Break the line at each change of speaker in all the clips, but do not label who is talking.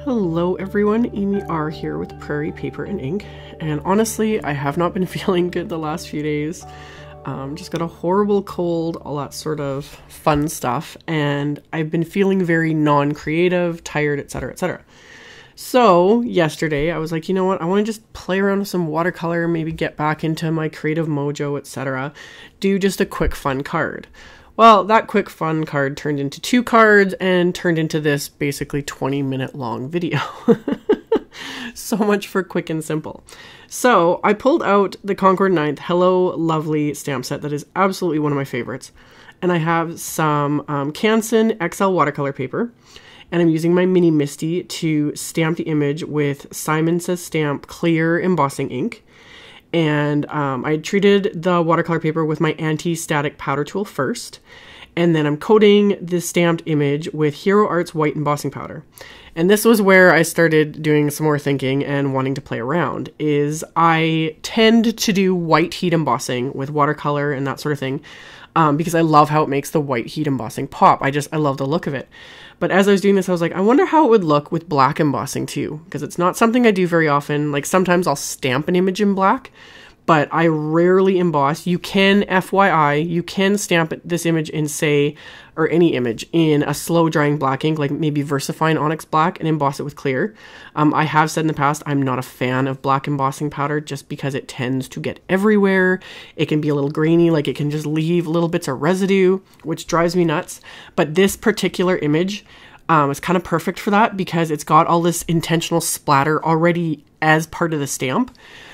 Hello everyone, Amy R here with Prairie Paper and Ink, and honestly I have not been feeling good the last few days. Just got a horrible cold, all that sort of fun stuff, and I've been feeling very non-creative, tired, etc, etc. So yesterday I was like, you know what, I want to just play around with some watercolor, maybe get back into my creative mojo, etc. Do just a quick fun card. Well, that quick fun card turned into 2 cards and turned into this basically 20-minute long video. So much for quick and simple. So I pulled out the Concord 9th Hello Lovely stamp set that is absolutely one of my favorites. And I have some Canson XL watercolor paper. And I'm using my Mini Misty to stamp the image with Simon Says Stamp clear embossing ink. And I treated the watercolor paper with my anti-static powder tool first. And then I'm coating the stamped image with Hero Arts white embossing powder. And this was where I started doing some more thinking and wanting to play around, is I tend to do white heat embossing with watercolor and that sort of thing, because I love how it makes the white heat embossing pop. I love the look of it. But as I was doing this, I was like, I wonder how it would look with black embossing too, because it's not something I do very often. Like sometimes I'll stamp an image in black, but I rarely emboss. You can, FYI, you can stamp this image in, say, or any image in a slow drying black ink, like maybe VersaFine Onyx Black, and emboss it with clear. I have said in the past, I'm not a fan of black embossing powder just because it tends to get everywhere. It can be a little grainy, like it can just leave little bits of residue, which drives me nuts. But this particular image is kind of perfect for that because it's got all this intentional splatter already as part of the stamp.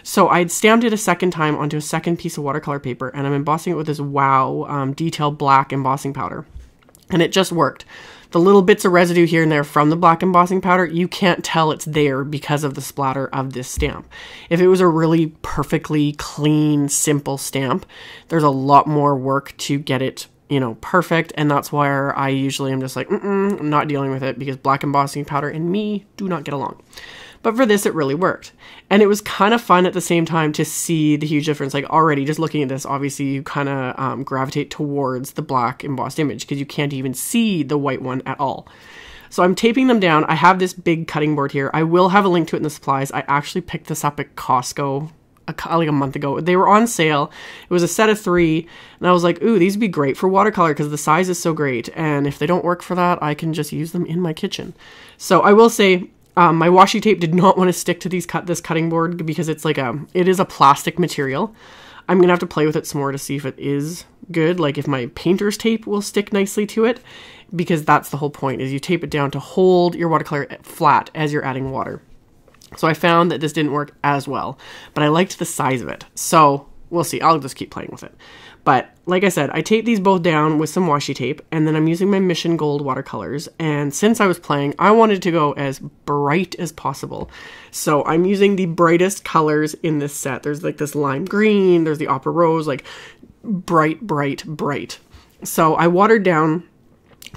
So I'd stamped it a second time onto a second piece of watercolor paper, and I'm embossing it with this Wow Detail Black embossing powder. And it just worked. The little bits of residue here and there from the black embossing powder, you can't tell it's there because of the splatter of this stamp. If it was a really perfectly clean, simple stamp, there's a lot more work to get it, you know, perfect. And that's where I usually am just like, I'm not dealing with it because black embossing powder and me do not get along. But for this, it really worked. And it was kind of fun at the same time to see the huge difference. Like already just looking at this, obviously you kind of gravitate towards the black embossed image because you can't even see the white one at all. So I'm taping them down. I have this big cutting board here. I will have a link to it in the supplies. I actually picked this up at Costco like a month ago. They were on sale. It was a set of 3. And I was like, ooh, these would be great for watercolor because the size is so great. And if they don't work for that, I can just use them in my kitchen. So I will say, my washi tape did not want to stick to this cutting board because it's like it is a plastic material. I'm going to have to play with it some more to see if it is good. Like if my painter's tape will stick nicely to it, because that's the whole point, is you tape it down to hold your watercolor flat as you're adding water. So I found that this didn't work as well, but I liked the size of it. So we'll see. I'll just keep playing with it. But like I said, I taped these both down with some washi tape, and then I'm using my Mission Gold watercolors. And since I was playing, I wanted to go as bright as possible. So I'm using the brightest colors in this set. There's like this lime green, there's the opera rose, like bright, bright, bright. So I watered down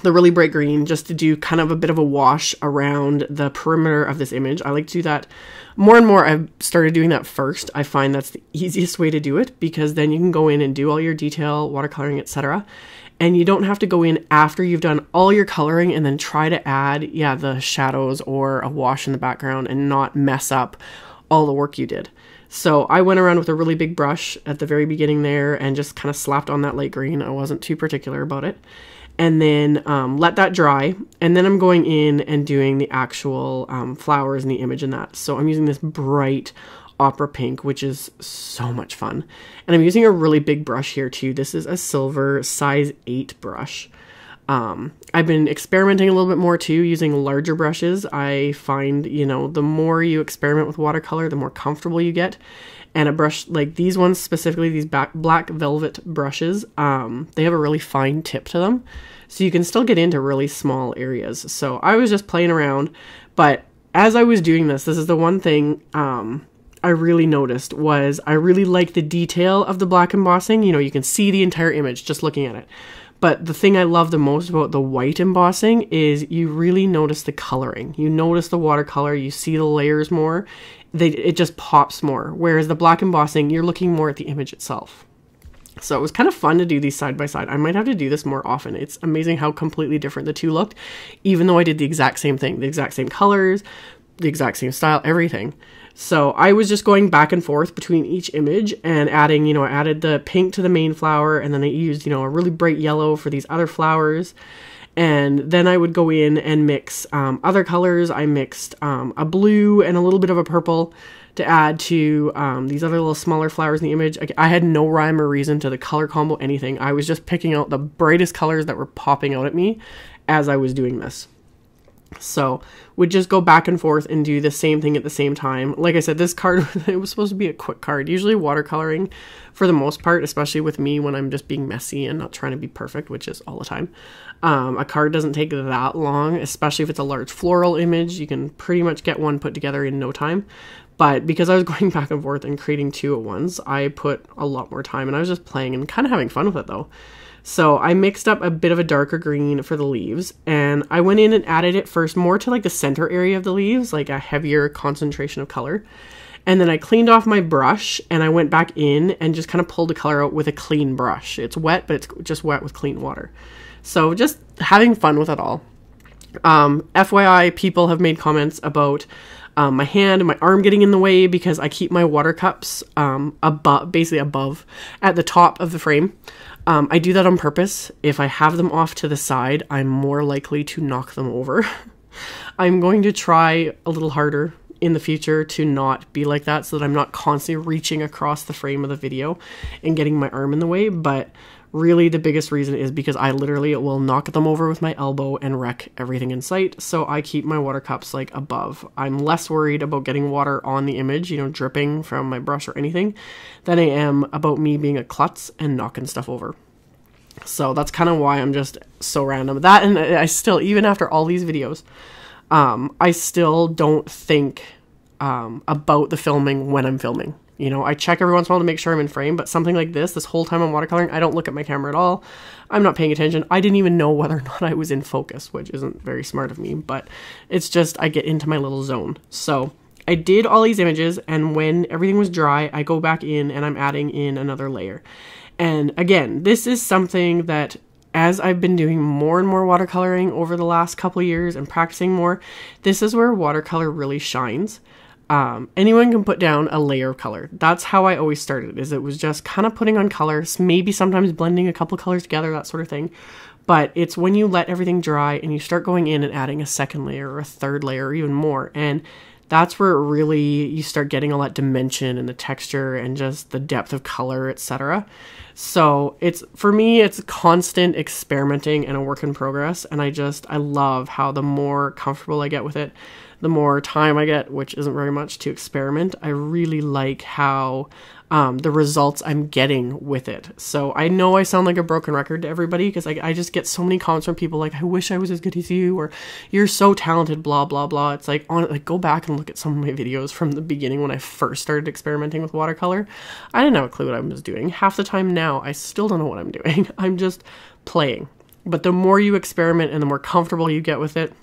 the really bright green just to do kind of a bit of a wash around the perimeter of this image. I like to do that more and more. I've started doing that first. I find that's the easiest way to do it because then you can go in and do all your detail, watercoloring, etc. And you don't have to go in after you've done all your coloring and then try to add, the shadows or a wash in the background and not mess up all the work you did. So I went around with a really big brush at the very beginning there and just kind of slapped on that light green. I wasn't too particular about it. And then let that dry. And then I'm going in and doing the actual flowers in the image and that. So I'm using this bright opera pink, which is so much fun. And I'm using a really big brush here too. This is a silver size 8 brush. I've been experimenting a little bit more too, using larger brushes. I find, the more you experiment with watercolor, the more comfortable you get. And a brush like these ones, specifically these black velvet brushes, they have a really fine tip to them. So you can still get into really small areas. So I was just playing around. But as I was doing this is the one thing I really noticed was I really like the detail of the black embossing. You can see the entire image just looking at it. But the thing I love the most about the white embossing is you really notice the coloring. You notice the watercolor, you see the layers more. It just pops more. Whereas the black embossing, you're looking more at the image itself. So it was kind of fun to do these side by side. I might have to do this more often. It's amazing how completely different the two looked, even though I did the exact same thing, the exact same colors, the exact same style, everything. So I was just going back and forth between each image and adding, I added the pink to the main flower, and then I used, a really bright yellow for these other flowers. And then I would go in and mix other colors. I mixed a blue and a little bit of a purple to add to these other little smaller flowers in the image. I had no rhyme or reason to the color combo, anything. I was just picking out the brightest colors that were popping out at me as I was doing this. So would just go back and forth and do the same thing at the same time. Like I said, this card, it was supposed to be a quick card. Usually watercoloring, for the most part, especially with me when I'm just being messy and not trying to be perfect, which is all the time. A card doesn't take that long, especially if it's a large floral image. You can pretty much get one put together in no time. But because I was going back and forth and creating two at once, I put a lot more time, and I was just playing and kind of having fun with it though. So I mixed up a bit of a darker green for the leaves, and I went in and added it first more to like the center area of the leaves, like a heavier concentration of color. And then I cleaned off my brush and I went back in and just kind of pulled the color out with a clean brush. It's wet, but it's just wet with clean water. So just having fun with it all. FYI, people have made comments about my hand and my arm getting in the way because I keep my water cups basically above at the top of the frame. I do that on purpose. If I have them off to the side, I'm more likely to knock them over. I'm going to try a little harder in the future to not be like that so that I'm not constantly reaching across the frame of the video and getting my arm in the way. But really the biggest reason is because I literally will knock them over with my elbow and wreck everything in sight. So I keep my water cups like above. I'm less worried about getting water on the image, dripping from my brush or anything, than I am about me being a klutz and knocking stuff over. So that's kind of why I'm just so random. That, and I still, even after all these videos, I still don't think about the filming when I'm filming. I check every once in a while to make sure I'm in frame, but something like this whole time I'm watercoloring, I don't look at my camera at all. I'm not paying attention. I didn't even know whether or not I was in focus, which isn't very smart of me, but it's just, I get into my little zone. So I did all these images, and when everything was dry, I go back in and I'm adding in another layer. And again, this is something that as I've been doing more and more watercoloring over the last couple of years and practicing more, this is where watercolor really shines. Anyone can put down a layer of color. That's how I always started, is it was just kind of putting on colors, maybe sometimes blending a couple colors together, that sort of thing. But it's when you let everything dry and you start going in and adding a second layer or a third layer or even more. And that's where really you start getting all that dimension and the texture and just the depth of color, etc. So for me, it's constant experimenting and a work in progress. And I love how the more comfortable I get with it, the more time I get, which isn't very much, to experiment. I really like how the results I'm getting with it. So I know I sound like a broken record to everybody because I just get so many comments from people like, I wish I was as good as you, or you're so talented, blah, blah, blah. It's like, go back and look at some of my videos from the beginning when I first started experimenting with watercolor. I didn't have a clue what I was doing. Half the time now, I still don't know what I'm doing. I'm just playing. But the more you experiment and the more comfortable you get with it,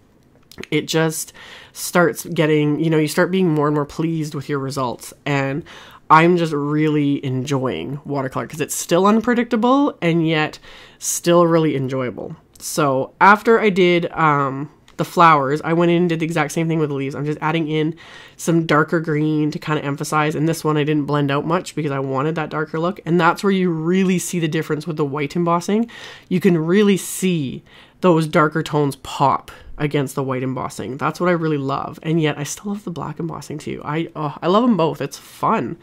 it just starts getting, you start being more and more pleased with your results. And I'm just really enjoying watercolor because it's still unpredictable and yet still really enjoyable. So after I did the flowers, I went in and did the exact same thing with the leaves. I'm just adding in some darker green to kind of emphasize. And this one I didn't blend out much because I wanted that darker look. And that's where you really see the difference with the white embossing. You can really see those darker tones pop against the white embossing. That's what I really love. And yet I still love the black embossing too. I love them both. It's fun.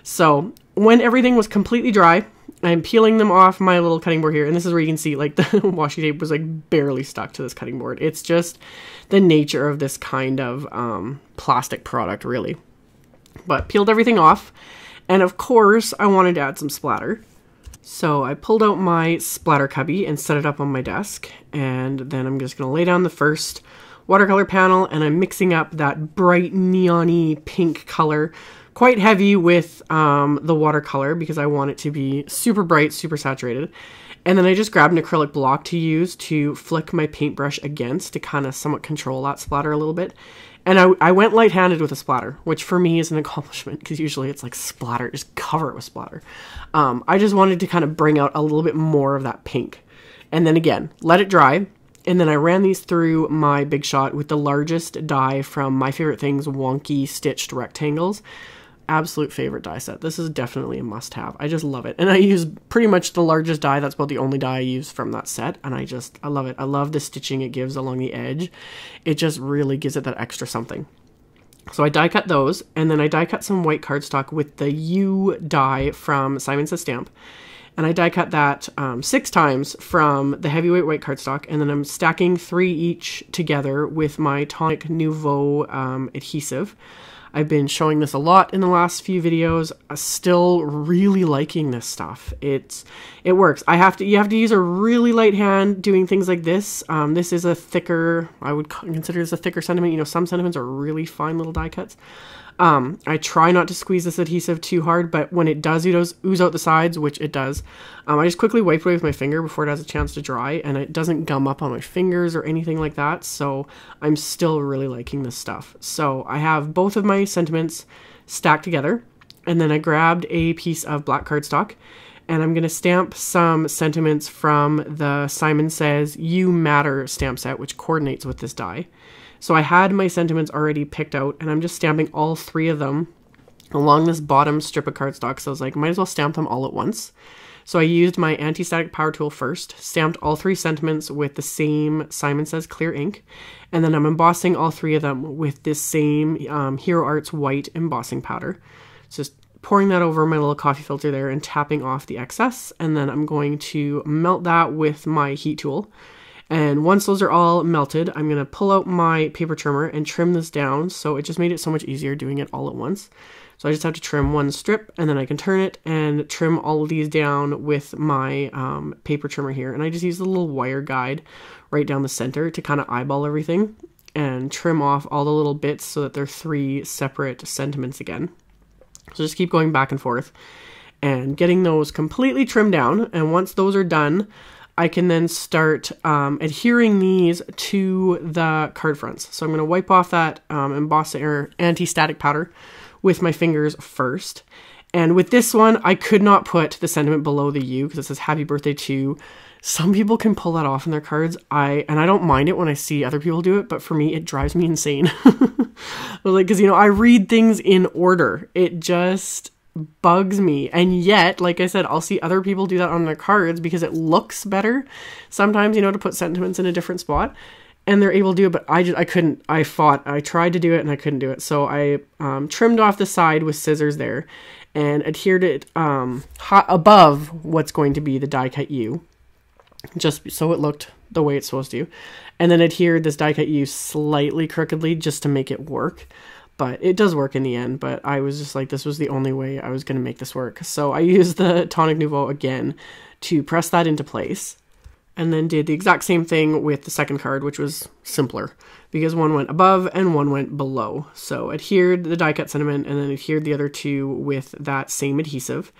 So when everything was completely dry, I'm peeling them off my little cutting board here. And this is where you can see like the washi tape was like barely stuck to this cutting board. It's just the nature of this kind of plastic product, really. But peeled everything off. And of course I wanted to add some splatter. So I pulled out my splatter cubby and set it up on my desk, and then I'm just going to lay down the first watercolor panel, and I'm mixing up that bright neon-y pink color, quite heavy with the watercolor because I want it to be super bright, super saturated. And then I just grabbed an acrylic block to use to flick my paintbrush against to kind of somewhat control that splatter a little bit. And I went light-handed with a splatter, which for me is an accomplishment because usually it's like splatter, just cover it with splatter. I just wanted to kind of bring out a little bit more of that pink. And then again, let it dry. And then I ran these through my Big Shot with the largest die from My Favorite Things Wonky Stitched Rectangles. Absolute favorite die set. This is definitely a must-have. I just love it. And I use pretty much the largest die. That's about the only die I use from that set. And I love it. I love the stitching it gives along the edge. It just really gives it that extra something. So I die cut those. And then I die cut some white cardstock with the U die from Simon Says Stamp. And I die cut that 6 times from the heavyweight white cardstock. And then I'm stacking 3 each together with my Tonic Nouveau adhesive. I've been showing this a lot in the last few videos. I'm still really liking this stuff. It works. You have to use a really light hand doing things like this. This is a thicker, I would consider this a thicker sentiment. You know, some sentiments are really fine little die cuts. I try not to squeeze this adhesive too hard, but when it does ooze out the sides, which it does, I just quickly wipe it away with my finger before it has a chance to dry, and it doesn't gum up on my fingers or anything like that, so I'm still really liking this stuff. So I have both of my sentiments stacked together, and then I grabbed a piece of black cardstock, and I'm going to stamp some sentiments from the Simon Says You Matter stamp set, which coordinates with this die. So I had my sentiments already picked out, and I'm just stamping all 3 of them along this bottom strip of cardstock. So I was like, might as well stamp them all at once. So I used my anti-static power tool first, stamped all 3 sentiments with the same Simon Says clear ink, and then I'm embossing all 3 of them with this same Hero Arts white embossing powder. So just pouring that over my little coffee filter there and tapping off the excess, and then I'm going to melt that with my heat tool. And once those are all melted, I'm going to pull out my paper trimmer and trim this down. So it just made it so much easier doing it all at once. So I just have to trim 1 strip, and then I can turn it and trim all of these down with my paper trimmer here. And I just use the little wire guide right down the center to kind of eyeball everything and trim off all the little bits so that they're 3 separate sentiments again. So just keep going back and forth and getting those completely trimmed down. And once those are done, I can then start adhering these to the card fronts. So I'm going to wipe off that embossing or anti-static powder with my fingers first. And with this one, I could not put the sentiment below the U because it says Happy Birthday to. Some people can pull that off in their cards. And I don't mind it when I see other people do it, but for me, it drives me insane. Because, you know, I read things in order. It just bugs me. And yet, like I said, I'll see other people do that on their cards because it looks better sometimes, you know, to put sentiments in a different spot, and they're able to do it, but I couldn't. I tried to do it and I couldn't do it. So I trimmed off the side with scissors there and adhered it above what's going to be the die cut U, just so it looked the way it's supposed to, and then adhered this die cut U slightly crookedly just to make it work. But it does work in the end, but I was just like, this was the only way I was going to make this work. So I used the Tonic Nouveau again to press that into place, and then did the exact same thing with the second card, which was simpler because one went above and one went below. So adhered the die cut sentiment and then adhered the other 2 with that same adhesive.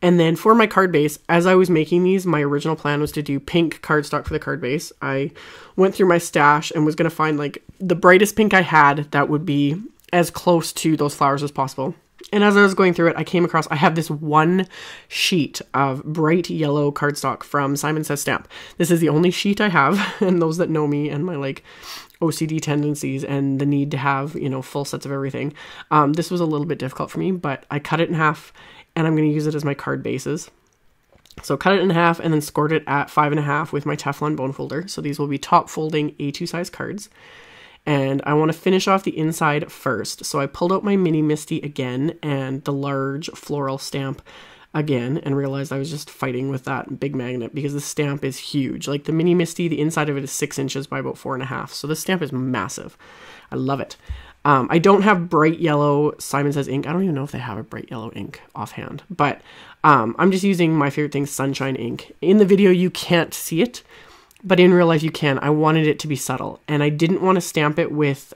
And then for my card base, as I was making these, my original plan was to do pink cardstock for the card base. I went through my stash and was going to find like the brightest pink I had that would be as close to those flowers as possible. And as I was going through it, I came across, I have this 1 sheet of bright yellow cardstock from Simon Says Stamp. This is the only sheet I have, and those that know me and my like OCD tendencies and the need to have, you know, full sets of everything. This was a little bit difficult for me, but I cut it in half and I'm going to use it as my card bases. So cut it in half and then scored it at 5.5 with my Teflon bone folder. So these will be top folding A2 size cards. And I want to finish off the inside first. So I pulled out my Mini Misty again and the large floral stamp again and realized I was just fighting with that big magnet because the stamp is huge. Like the Mini Misty, the inside of it is 6 inches by about 4.5. So this stamp is massive. I love it. I don't have bright yellow Simon Says ink. I don't even know if they have a bright yellow ink offhand, but I'm just using My Favorite Things Sunshine ink. In the video, you can't see it, but in real life you can. I wanted it to be subtle, and I didn't want to stamp it with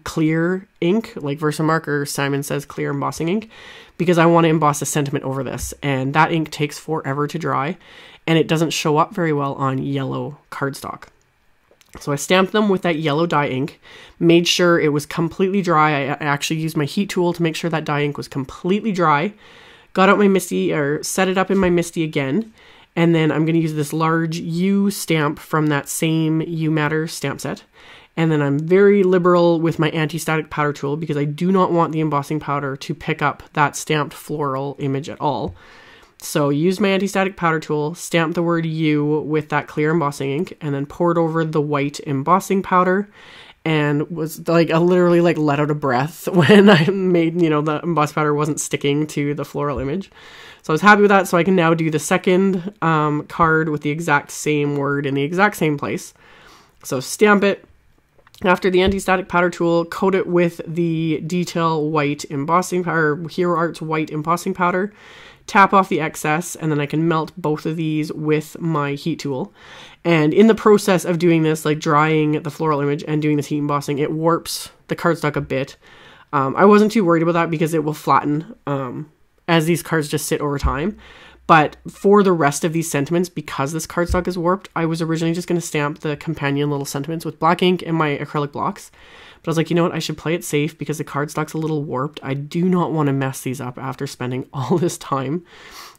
clear ink, like Versamark or Simon Says clear embossing ink, because I want to emboss a sentiment over this, and that ink takes forever to dry, and it doesn't show up very well on yellow cardstock. So I stamped them with that yellow dye ink, made sure it was completely dry. I actually used my heat tool to make sure that dye ink was completely dry. Got out my MISTI, or set it up in my MISTI again. And then I'm going to use this large U stamp from that same U Matter stamp set. And then I'm very liberal with my anti-static powder tool because I do not want the embossing powder to pick up that stamped floral image at all. So use my anti-static powder tool, stamp the word U with that clear embossing ink, and then poured over the white embossing powder, and was like, I literally like let out a breath when I made, you know, the embossed powder wasn't sticking to the floral image. So I was happy with that. So I can now do the second card with the exact same word in the exact same place. So stamp it. After the anti-static powder tool, coat it with the detail white embossing powder, Hero Arts white embossing powder. Tap off the excess, and then I can melt both of these with my heat tool. And in the process of doing this, like drying the floral image and doing this heat embossing, it warps the cardstock a bit. I wasn't too worried about that because it will flatten as these cards just sit over time. But for the rest of these sentiments, because this cardstock is warped, I was originally just going to stamp the companion little sentiments with black ink and my acrylic blocks. But I was like, you know what, I should play it safe because the cardstock's a little warped. I do not want to mess these up after spending all this time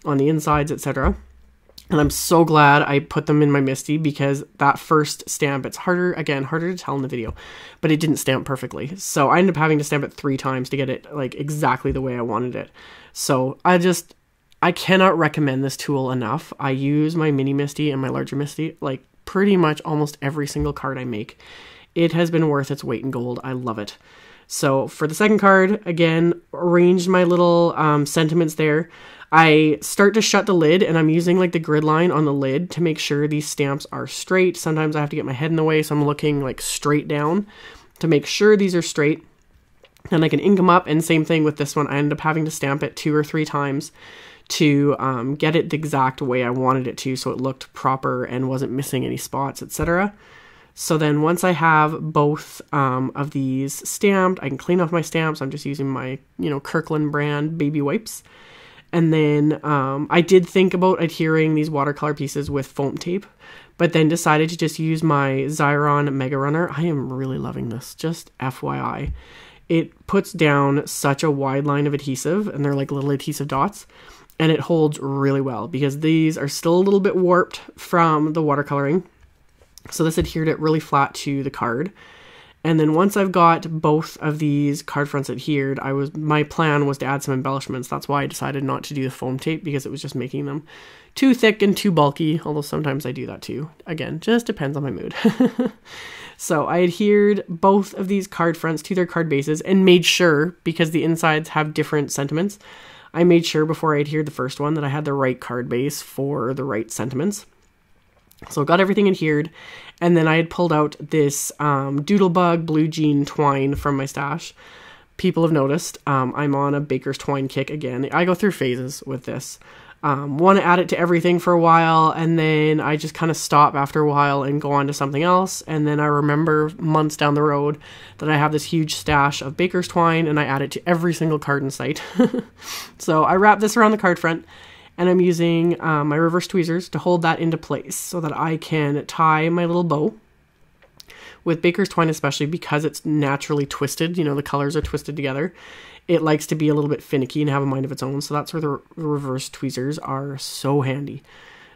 on the insides, etc. And I'm so glad I put them in my MISTI because that first stamp, it's harder to tell in the video, but it didn't stamp perfectly. So I ended up having to stamp it 3 times to get it like exactly the way I wanted it. So I cannot recommend this tool enough. I use my mini MISTI and my larger MISTI like pretty much almost every single card I make. It has been worth its weight in gold. I love it. So for the second card, again, arranged my little sentiments there. I start to shut the lid, and I'm using like the grid line on the lid to make sure these stamps are straight. Sometimes I have to get my head in the way, so I'm looking like straight down to make sure these are straight. And I can ink them up, and same thing with this one. I ended up having to stamp it 2 or 3 times to get it the exact way I wanted it to, so it looked proper and wasn't missing any spots, etc. So then once I have both of these stamped, I can clean off my stamps. I'm just using my, Kirkland brand baby wipes. And then I did think about adhering these watercolor pieces with foam tape, but then decided to just use my Xyron Mega Runner. I am really loving this, just FYI. It puts down such a wide line of adhesive, and they're like little adhesive dots, and it holds really well because these are still a little bit warped from the watercoloring. So this adhered it really flat to the card. And then once I've got both of these card fronts adhered, my plan was to add some embellishments. That's why I decided not to do the foam tape, because it was just making them too thick and too bulky, although sometimes I do that too. Again, just depends on my mood. So I adhered both of these card fronts to their card bases and made sure, because the insides have different sentiments, I made sure before I adhered the first one that I had the right card base for the right sentiments. So got everything adhered, and then I had pulled out this Doodlebug Blue Jean twine from my stash. People have noticed I'm on a Baker's Twine kick again. I go through phases with this. Want to add it to everything for a while, and then I just kind of stop after a while and go on to something else. And then I remember months down the road that I have this huge stash of Baker's Twine, and I add it to every single card in sight. So I wrap this around the card front, and I'm using my reverse tweezers to hold that into place so that I can tie my little bow. With Baker's Twine especially, because it's naturally twisted, the colors are twisted together, it likes to be a little bit finicky and have a mind of its own, so that's where the reverse tweezers are so handy.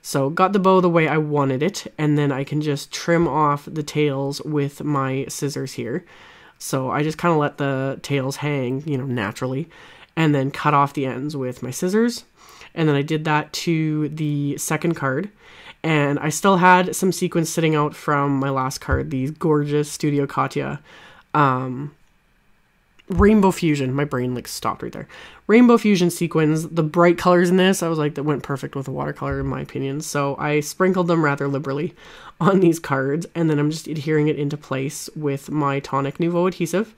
So got the bow the way I wanted it, and then I can just trim off the tails with my scissors here. So I just kind of let the tails hang, naturally, and then cut off the ends with my scissors. And then I did that to the second card. And I still had some sequins sitting out from my last card, these gorgeous Studio Katya Rainbow Fusion. My brain stopped right there. Rainbow Fusion sequins. The bright colors in this, I was like, that went perfect with the watercolor in my opinion. So I sprinkled them rather liberally on these cards. And then I'm just adhering it into place with my Tonic Nouveau adhesive,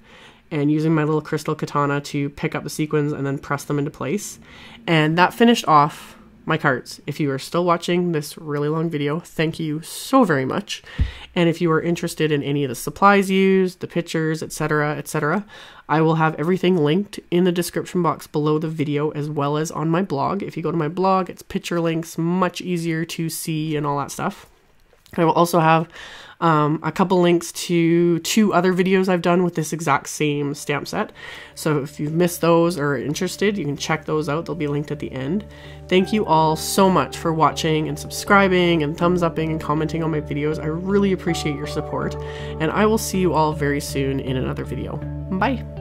and using my little crystal katana to pick up the sequins and then press them into place. And that finished off my cards. If you are still watching this really long video, thank you so very much. And if you are interested in any of the supplies used, the pictures, etc., I will have everything linked in the description box below the video, as well as on my blog. If you go to my blog, it's picture links, much easier to see and all that stuff. I will also have a couple links to 2 other videos I've done with this exact same stamp set. So if you've missed those or are interested, you can check those out. They'll be linked at the end. Thank you all so much for watching and subscribing and thumbs upping and commenting on my videos. I really appreciate your support, and I will see you all very soon in another video. Bye!